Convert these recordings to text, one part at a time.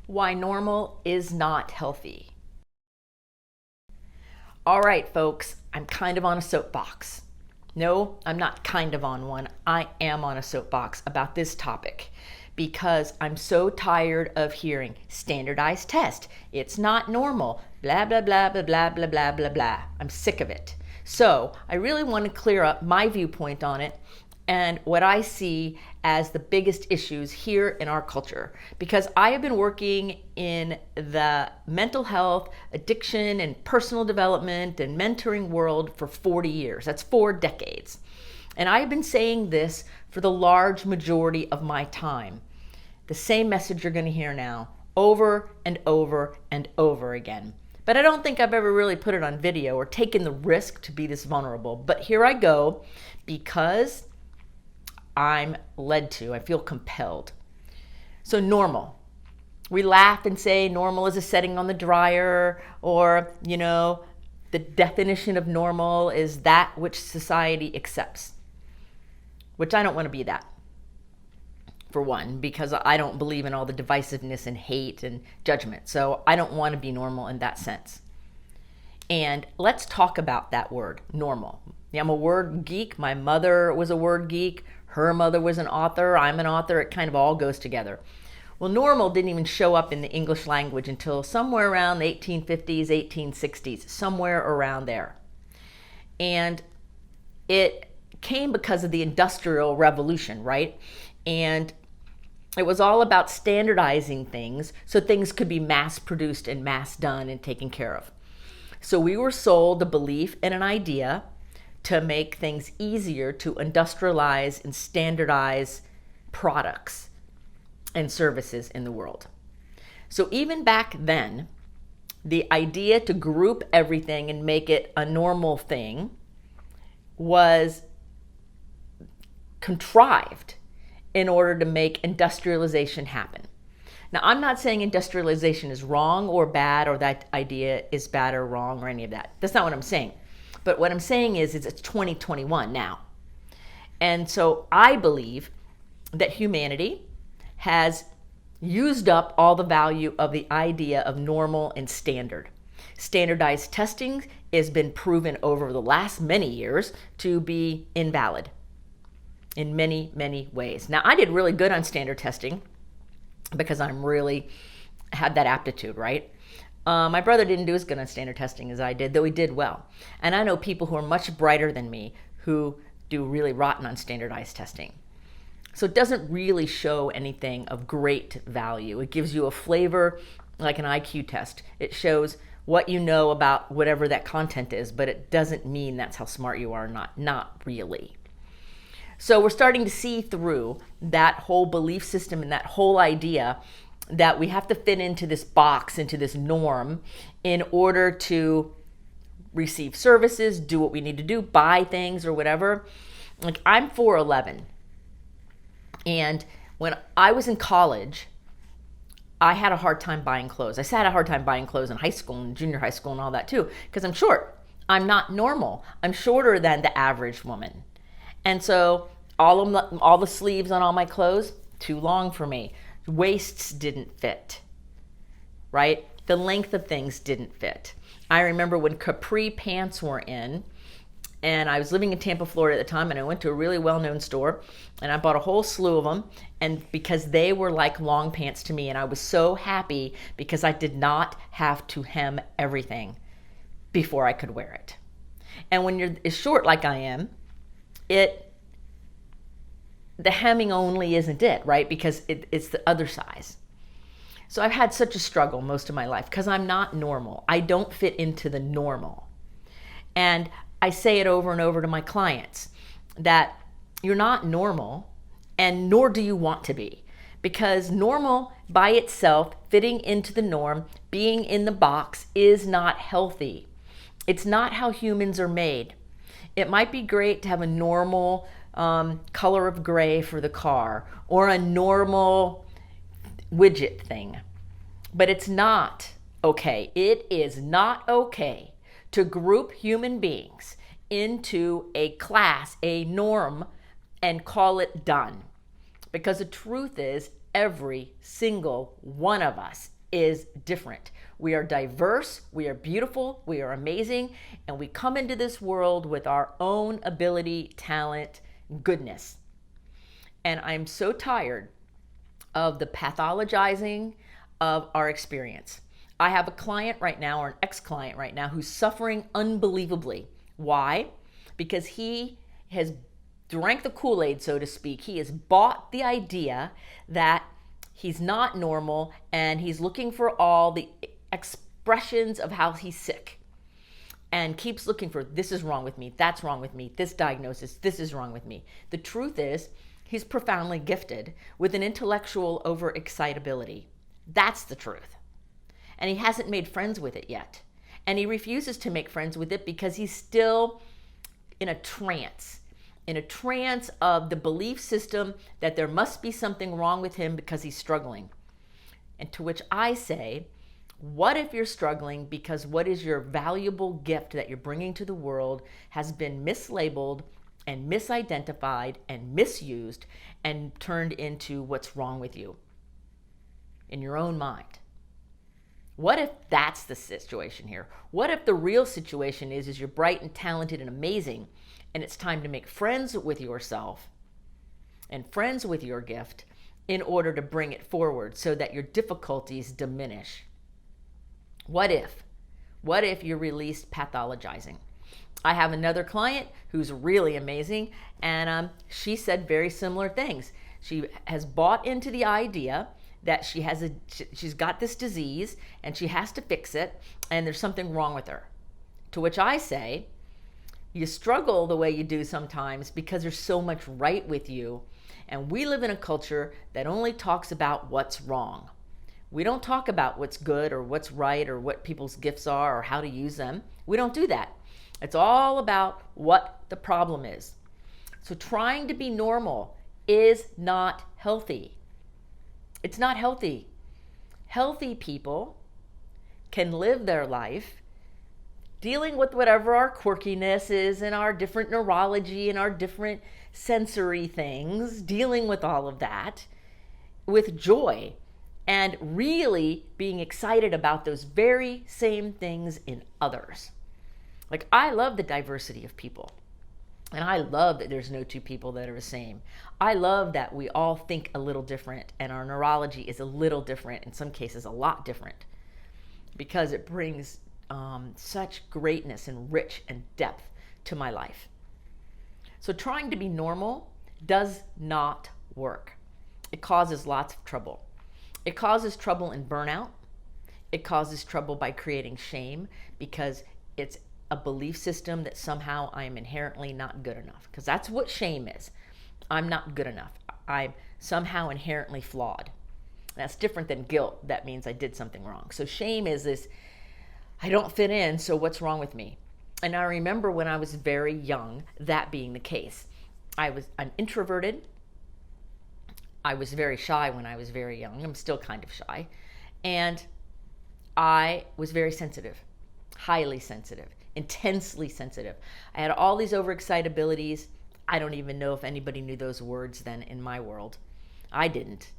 Why normal is not healthy. All right, folks, I'm kind of on a soapbox. No, I'm not kind of on one. I am on a soapbox about this topic because I'm so tired of hearing standardized test. It's not normal. Blah, blah, blah, blah, blah, blah, blah, blah, blah. I'm sick of it. So I really want to clear up my viewpoint on it and what I see as the biggest issues here in our culture. Because I have been working in the mental health, addiction, and personal development and mentoring world for 40 years. That's 4 decades. And I have been saying this for the large majority of my time. The same message you're going to hear now, over and over and over again. But I don't think I've ever really put it on video or taken the risk to be this vulnerable. But here I go because I'm led to. I feel compelled. So normal. We laugh and say normal is a setting on the dryer, or, the definition of normal is that which society accepts, which I don't want to be that, for one, because I don't believe in all the divisiveness and hate and judgment. So I don't want to be normal in that sense. And let's talk about that word, normal. Yeah, I'm a word geek. My mother was a word geek. Her mother was an author. I'm an author. It kind of all goes together. Well, normal didn't even show up in the English language until somewhere around the 1850s, 1860s, somewhere around there. And it came because of the Industrial Revolution, right? And it was all about standardizing things so things could be mass produced and mass done and taken care of. So we were sold a belief and an idea to make things easier to industrialize and standardize products and services in the world. So even back then, the idea to group everything and make it a normal thing was contrived in order to make industrialization happen. Now, I'm not saying industrialization is wrong or bad, or that idea is bad or wrong or any of that. That's not what I'm saying. But what I'm saying is it's 2021 now. And so I believe that humanity has used up all the value of the idea of normal and standard. Standardized testing has been proven over the last many years to be invalid in many, many ways. Now, I did really good on standard testing because I'm really had that aptitude, right? My brother didn't do as good on standard testing as I did, though he did well. And I know people who are much brighter than me who do really rotten on standardized testing. So it doesn't really show anything of great value. It gives you a flavor like an IQ test. It shows what you know about whatever that content is, but it doesn't mean that's how smart you are or not. Not really. So we're starting to see through that whole belief system and that whole idea that we have to fit into this box, into this norm, in order to receive services, do what we need to do, buy things or whatever. Like, I'm 4'11", and when I was in college, I had a hard time buying clothes. I had a hard time buying clothes in high school and junior high school and all that too, because I'm short. I'm not normal. I'm shorter than the average woman. And so all the sleeves on all my clothes, too long for me. Waists didn't fit, right? The length of things didn't fit. I remember when capri pants were in, and I was living in Tampa, Florida at the time, and I went to a really well-known store, and I bought a whole slew of them, and because they were like long pants to me, and I was so happy because I did not have to hem everything before I could wear it. And when you're as short like I am, the hemming only isn't it, right? Because it's the other size. So I've had such a struggle most of my life because I'm not normal. I don't fit into the normal. And I say it over and over to my clients that you're not normal, and nor do you want to be. Because normal by itself, fitting into the norm, being in the box, is not healthy. It's not how humans are made. It might be great to have a normal color of gray for the car, or a normal widget thing. But it's not okay. It is not okay to group human beings into a class, a norm, and call it done. Because the truth is, every single one of us is different. We are diverse, we are beautiful, we are amazing, and we come into this world with our own ability, talent, goodness. And I'm so tired of the pathologizing of our experience. I have a client right now, or an ex-client right now, who's suffering unbelievably. Why? Because he has drank the Kool-Aid, so to speak. He has bought the idea that he's not normal, and he's looking for all the expressions of how he's sick, and keeps looking for, this is wrong with me, that's wrong with me, this diagnosis, this is wrong with me. The truth is, he's profoundly gifted with an intellectual overexcitability. That's the truth. And he hasn't made friends with it yet. And he refuses to make friends with it because he's still in a trance of the belief system that there must be something wrong with him because he's struggling. And to which I say, what if you're struggling because what is your valuable gift that you're bringing to the world has been mislabeled and misidentified and misused and turned into what's wrong with you in your own mind? What if that's the situation here? What if the real situation is you're bright and talented and amazing, and it's time to make friends with yourself and friends with your gift in order to bring it forward so that your difficulties diminish? What if? What if you released pathologizing? I have another client who's really amazing, and she said very similar things. She has bought into the idea that she's got this disease and she has to fix it, and there's something wrong with her. To which I say, you struggle the way you do sometimes because there's so much right with you, and we live in a culture that only talks about what's wrong. We don't talk about what's good or what's right or what people's gifts are or how to use them. We don't do that. It's all about what the problem is. So trying to be normal is not healthy. It's not healthy. Healthy people can live their life dealing with whatever our quirkiness is and our different neurology and our different sensory things, dealing with all of that with joy and really being excited about those very same things in others. Like, I love the diversity of people. And I love that there's no two people that are the same. I love that we all think a little different and our neurology is a little different, in some cases a lot different, because it brings such greatness and rich and depth to my life. So trying to be normal does not work. It causes lots of trouble. It causes trouble in burnout. It causes trouble by creating shame because it's a belief system that somehow I am inherently not good enough, because that's what shame is. I'm not good enough. I'm somehow inherently flawed. That's different than guilt. That means I did something wrong. So shame is this, I don't fit in, so what's wrong with me? And I remember when I was very young, that being the case. I'm introverted. I was very shy when I was very young. I'm still kind of shy. And I was very sensitive, highly sensitive, intensely sensitive. I had all these overexcitabilities. I don't even know if anybody knew those words then in my world. I didn't.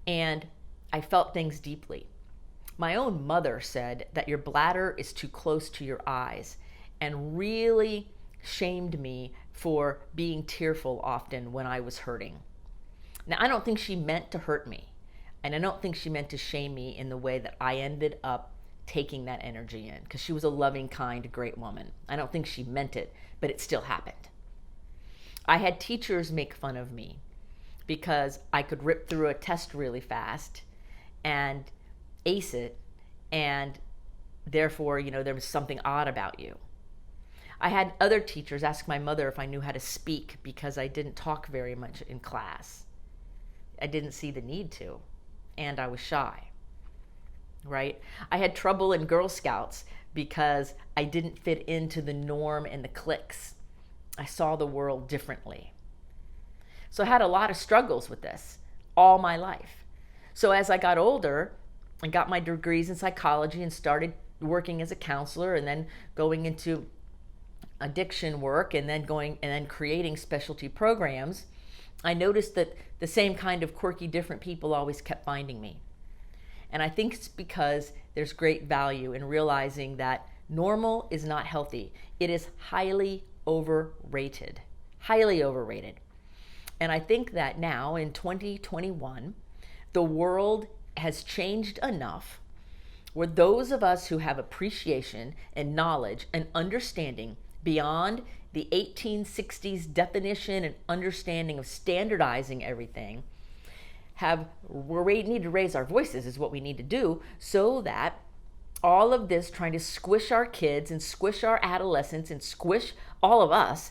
And I felt things deeply. My own mother said that your bladder is too close to your eyes, and really shamed me for being tearful often when I was hurting. Now, I don't think she meant to hurt me, and I don't think she meant to shame me in the way that I ended up taking that energy in, because she was a loving, kind, great woman. I don't think she meant it, but it still happened. I had teachers make fun of me because I could rip through a test really fast and ace it, and therefore, there was something odd about you. I had other teachers ask my mother if I knew how to speak because I didn't talk very much in class. I didn't see the need to, and I was shy. Right? I had trouble in Girl Scouts because I didn't fit into the norm and the cliques. I saw the world differently. So I had a lot of struggles with this all my life. So as I got older and got my degrees in psychology and started working as a counselor and then going into addiction work and then creating specialty programs, I noticed that the same kind of quirky, different people always kept finding me. And I think it's because there's great value in realizing that normal is not healthy. It is highly overrated. Highly overrated. And I think that now in 2021, the world has changed enough where those of us who have appreciation and knowledge and understanding beyond the 1860s definition and understanding of standardizing everything we need to raise our voices is what we need to do, so that all of this trying to squish our kids and squish our adolescents and squish all of us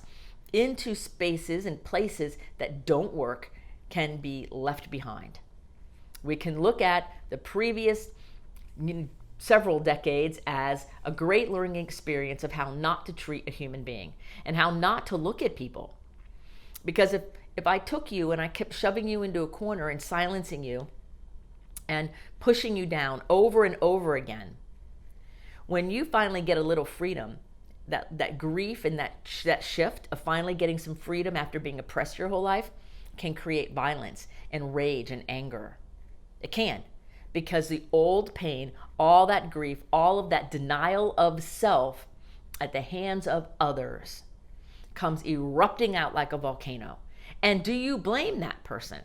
into spaces and places that don't work can be left behind. We can look at the previous several decades as a great learning experience of how not to treat a human being and how not to look at people. Because if I took you and I kept shoving you into a corner and silencing you and pushing you down over and over again, when you finally get a little freedom, that grief and that shift of finally getting some freedom after being oppressed your whole life can create violence and rage and anger. It can, because the old pain, all that grief, all of that denial of self at the hands of others comes erupting out like a volcano. And do you blame that person?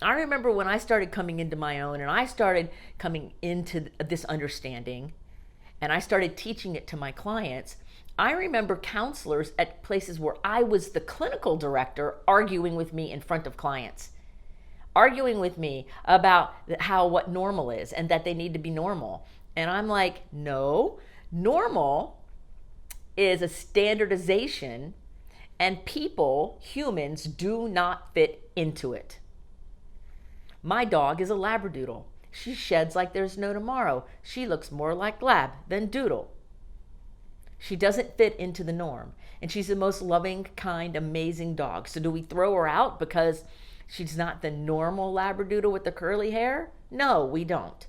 I remember when I started coming into my own and I started coming into this understanding and I started teaching it to my clients, I remember counselors at places where I was the clinical director arguing with me in front of clients, arguing with me about what normal is and that they need to be normal. And I'm like, no, normal is a standardization and people, humans, do not fit into it. My dog is a Labradoodle. She sheds like there's no tomorrow. She looks more like Lab than Doodle. She doesn't fit into the norm. And she's the most loving, kind, amazing dog. So do we throw her out because she's not the normal Labradoodle with the curly hair? No, we don't.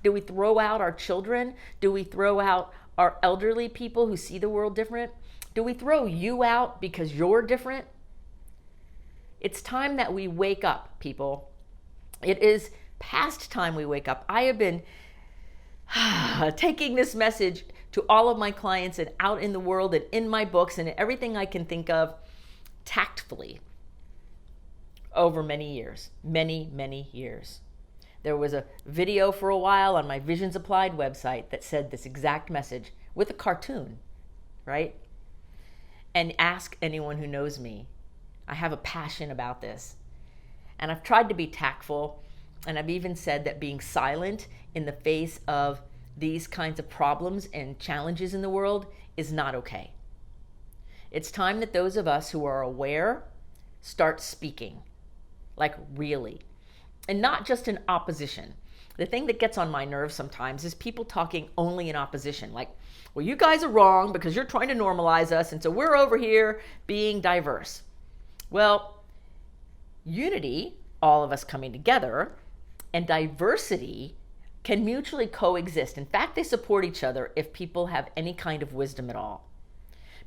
Do we throw out our children? Do we throw out our elderly people who see the world different? Do we throw you out because you're different? It's time that we wake up, people. It is past time we wake up. I have been taking this message to all of my clients and out in the world and in my books and everything I can think of tactfully over many years, many years. There was a video for a while on my Visions Applied website that said this exact message with a cartoon, right? And ask anyone who knows me. I have a passion about this. And I've tried to be tactful, and I've even said that being silent in the face of these kinds of problems and challenges in the world is not okay. It's time that those of us who are aware start speaking, like really, and not just in opposition. The thing that gets on my nerves sometimes is people talking only in opposition, like, well, you guys are wrong because you're trying to normalize us, and so we're over here being diverse. Well, unity, all of us coming together, and diversity can mutually coexist. In fact, they support each other if people have any kind of wisdom at all.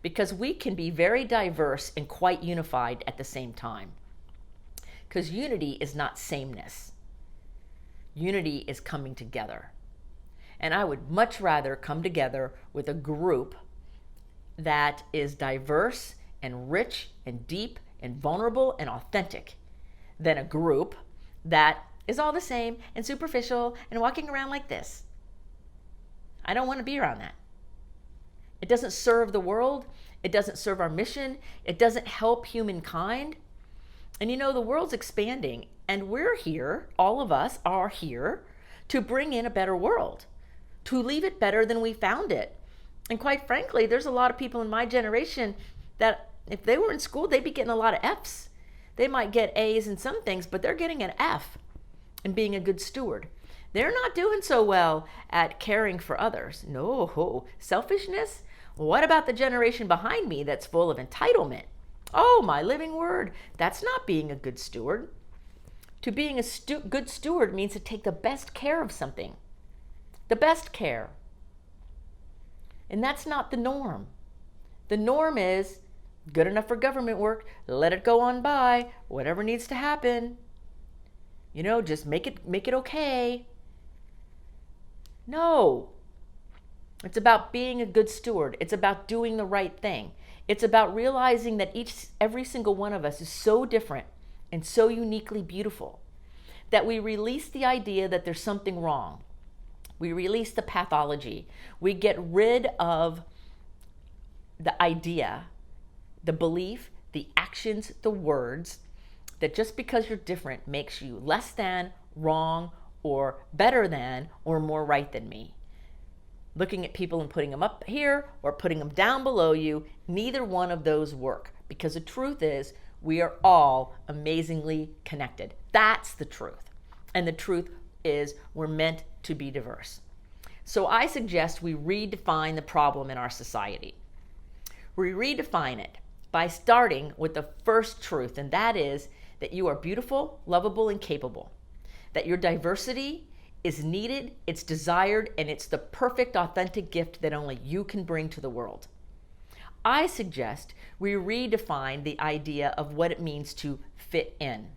Because we can be very diverse and quite unified at the same time. Because unity is not sameness. Unity is coming together. And I would much rather come together with a group that is diverse and rich and deep and vulnerable and authentic than a group that is all the same and superficial and walking around like this. I don't want to be around that. It doesn't serve the world. It doesn't serve our mission. It doesn't help humankind. And you know, the world's expanding, and we're here, all of us are here, to bring in a better world, to leave it better than we found it. And quite frankly, there's a lot of people in my generation that if they were in school, they'd be getting a lot of F's. They might get A's in some things, but they're getting an F in being a good steward. They're not doing so well at caring for others. No, selfishness? What about the generation behind me that's full of entitlement? Oh, my living word, that's not being a good steward. To being a good steward means to take the best care of something. The best care. And that's not the norm. The norm is good enough for government work, let it go on by, whatever needs to happen. You know, just make it okay. No. It's about being a good steward. It's about doing the right thing. It's about realizing that every single one of us is so different and so uniquely beautiful that we release the idea that there's something wrong. We release the pathology. We get rid of the idea, the belief, the actions, the words that just because you're different makes you less than, wrong, or better than, or more right than me. Looking at people and putting them up here or putting them down below you, neither one of those work, because the truth is we are all amazingly connected. That's the truth. And the truth is we're meant to be diverse. So I suggest we redefine the problem in our society. We redefine it by starting with the first truth, and that is that you are beautiful, lovable, and capable. That your diversity is needed, it's desired, and it's the perfect, authentic gift that only you can bring to the world. I suggest we redefine the idea of what it means to fit in.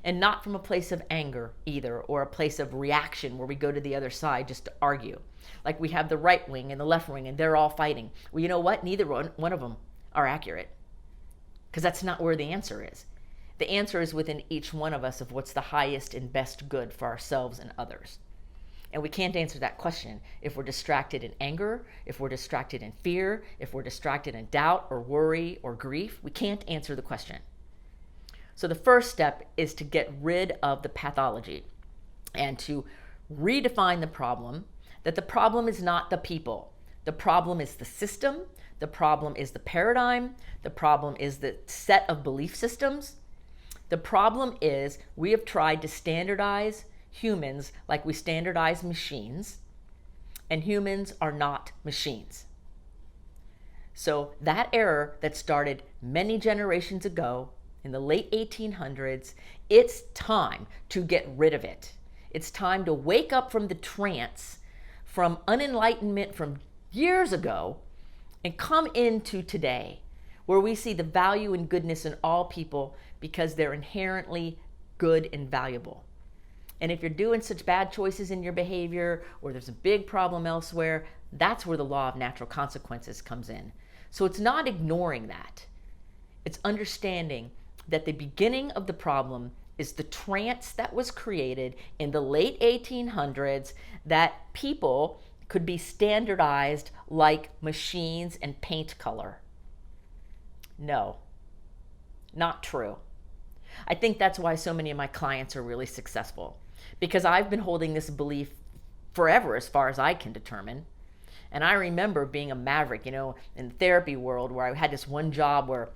And not from a place of anger either, or a place of reaction where we go to the other side just to argue. Like we have the right wing and the left wing and they're all fighting. Well, you know what? Neither one of them are accurate. Because that's not where the answer is. The answer is within each one of us of what's the highest and best good for ourselves and others. And we can't answer that question if we're distracted in anger, if we're distracted in fear, if we're distracted in doubt or worry or grief. We can't answer the question. So the first step is to get rid of the pathology and to redefine the problem, that the problem is not the people. The problem is the system. The problem is the paradigm. The problem is the set of belief systems. The problem is we have tried to standardize humans like we standardize machines, and humans are not machines. So that error that started many generations ago in the late 1800s, it's time to get rid of it. It's time to wake up from the trance, from unenlightenment from years ago, and come into today, where we see the value and goodness in all people because they're inherently good and valuable. And if you're doing such bad choices in your behavior, or there's a big problem elsewhere, that's where the law of natural consequences comes in. So it's not ignoring that. It's understanding that the beginning of the problem is the trance that was created in the late 1800s that people could be standardized like machines and paint color. No, not true. I think that's why so many of my clients are really successful, because I've been holding this belief forever as far as I can determine. And I remember being a maverick, in the therapy world, where I had this one job where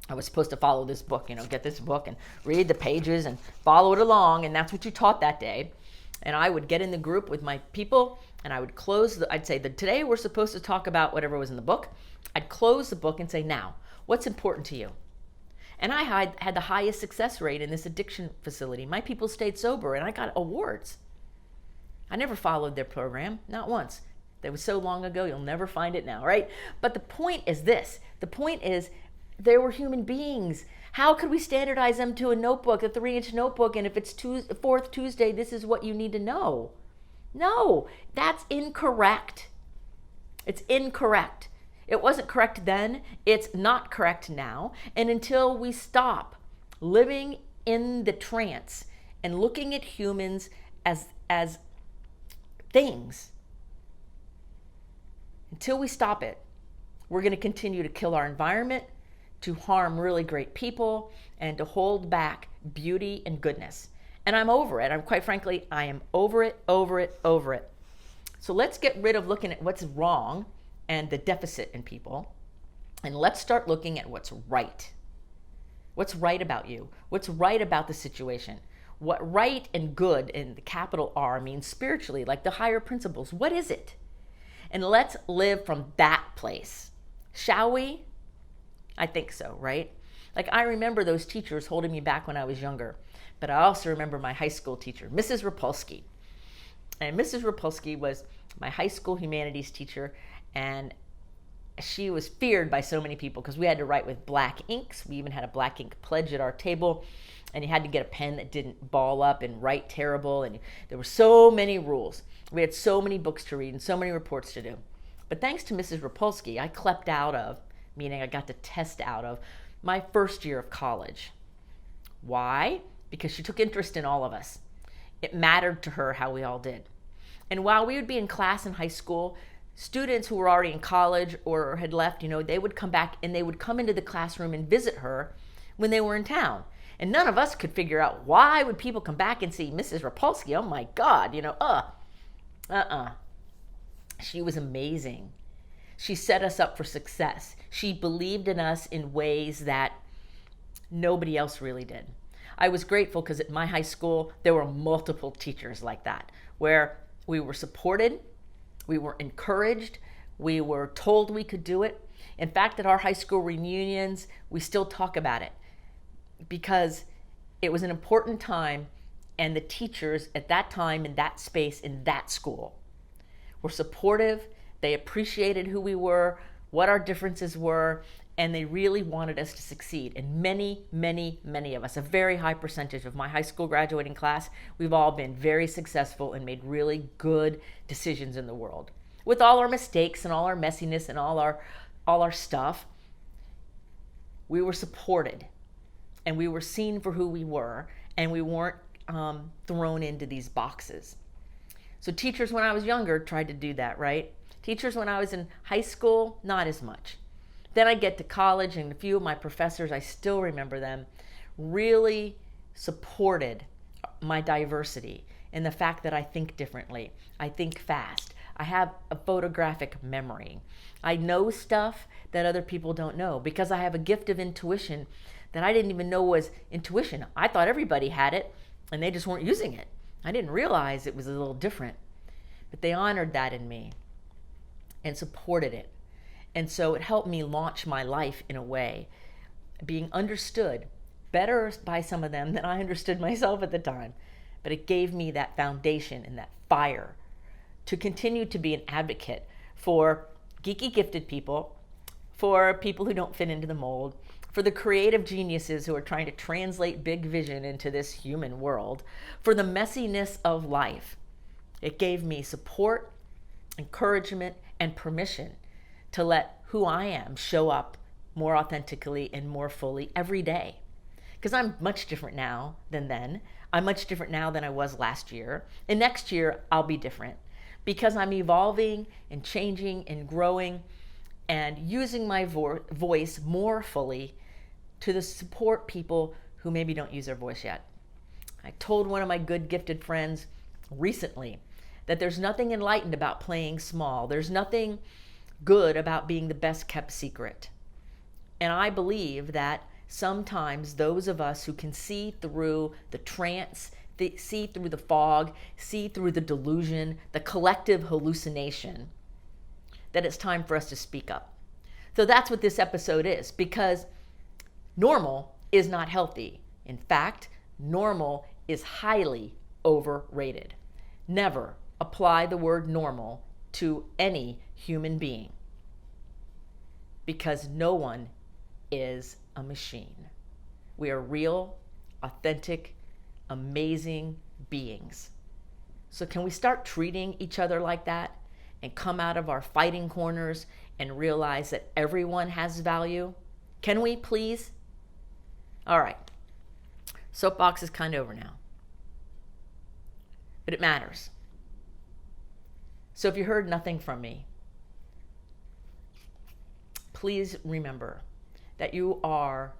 I was supposed to follow this book, get this book and read the pages and follow it along. And that's what you taught that day. And I would get in the group with my people and I would I'd say that today we're supposed to talk about whatever was in the book. I'd close the book and say, now, what's important to you? And I had the highest success rate in this addiction facility. My people stayed sober and I got awards. I never followed their program, not once. That was so long ago, you'll never find it now, right? But the point is this. The point is they were human beings. How could we standardize them to a notebook, a 3-inch notebook, and if it's fourth Tuesday, this is what you need to know? No, that's incorrect. It's incorrect. It wasn't correct then. It's not correct now. And until we stop living in the trance and looking at humans as things, until we stop it, we're going to continue to kill our environment, to harm really great people, and to hold back beauty and goodness. And I'm over it. Quite frankly, I am over it. So let's get rid of looking at what's wrong and the deficit in people, and let's start looking at what's right. What's right about you? What's right about the situation? What right and good in the capital R means spiritually, like the higher principles. What is it? And let's live from that place. Shall we? I think so, right? Like I remember those teachers holding me back when I was younger, but I also remember my high school teacher, Mrs. Rapolsky. And Mrs. Rapolsky was my high school humanities teacher, and she was feared by so many people because we had to write with black inks. We even had a black ink pledge at our table, and you had to get a pen that didn't ball up and write terrible. And there were so many rules. We had so many books to read and so many reports to do. But thanks to Mrs. Rapolsky, I clept out of, meaning I got to test out of, my first year of college. Why? Because she took interest in all of us. It mattered to her how we all did. And while we would be in class in high school, students who were already in college or had left, they would come back and they would come into the classroom and visit her when they were in town. And none of us could figure out why would people come back and see Mrs. Rapolsky. Oh my God, She was amazing. She set us up for success. She believed in us in ways that nobody else really did. I was grateful because at my high school, there were multiple teachers like that, where we were supported, we were encouraged, we were told we could do it. In fact, at our high school reunions, we still talk about it because it was an important time, and the teachers at that time in that space in that school were supportive. They appreciated who we were, what our differences were, and they really wanted us to succeed. And many, many, many of us, a very high percentage of my high school graduating class, we've all been very successful and made really good decisions in the world. With all our mistakes and all our messiness and all our stuff, we were supported and we were seen for who we were, and we weren't thrown into these boxes. So teachers when I was younger tried to do that, right? Teachers when I was in high school, not as much. Then I get to college, and a few of my professors, I still remember them, really supported my diversity and the fact that I think differently. I think fast. I have a photographic memory. I know stuff that other people don't know because I have a gift of intuition that I didn't even know was intuition. I thought everybody had it, and they just weren't using it. I didn't realize it was a little different. But they honored that in me and supported it. And so it helped me launch my life in a way, being understood better by some of them than I understood myself at the time. But it gave me that foundation and that fire to continue to be an advocate for geeky gifted people, for people who don't fit into the mold, for the creative geniuses who are trying to translate big vision into this human world, for the messiness of life. It gave me support, encouragement, and permission to let who I am show up more authentically and more fully every day. Because I'm much different now than then. I'm much different now than I was last year. And next year, I'll be different because I'm evolving and changing and growing and using my voice more fully to support people who maybe don't use their voice yet. I told one of my good gifted friends recently that there's nothing enlightened about playing small. There's nothing good about being the best kept secret. And I believe that sometimes those of us who can see through the trance, see through the fog, see through the delusion, the collective hallucination, that it's time for us to speak up. So that's what this episode is, because normal is not healthy. In fact, normal is highly overrated. Never apply the word normal to any human being, because no one is a machine. We are real, authentic, amazing beings. So can we start treating each other like that and come out of our fighting corners and realize that everyone has value? Can we, please? All right. Soapbox is kind of over now. But it matters. So if you heard nothing from me, please remember that you are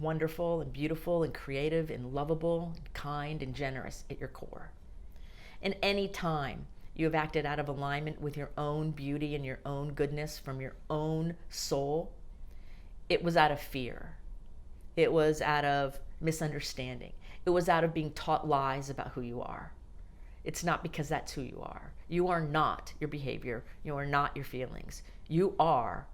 wonderful and beautiful and creative and lovable and kind and generous at your core. And any time you have acted out of alignment with your own beauty and your own goodness from your own soul, it was out of fear. It was out of misunderstanding. It was out of being taught lies about who you are. It's not because that's who you are. You are not your behavior. You are not your feelings. You are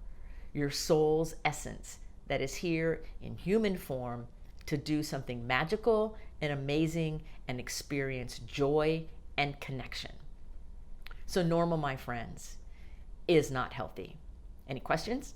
your soul's essence that is here in human form to do something magical and amazing and experience joy and connection. So normal, my friends, is not healthy. Any questions?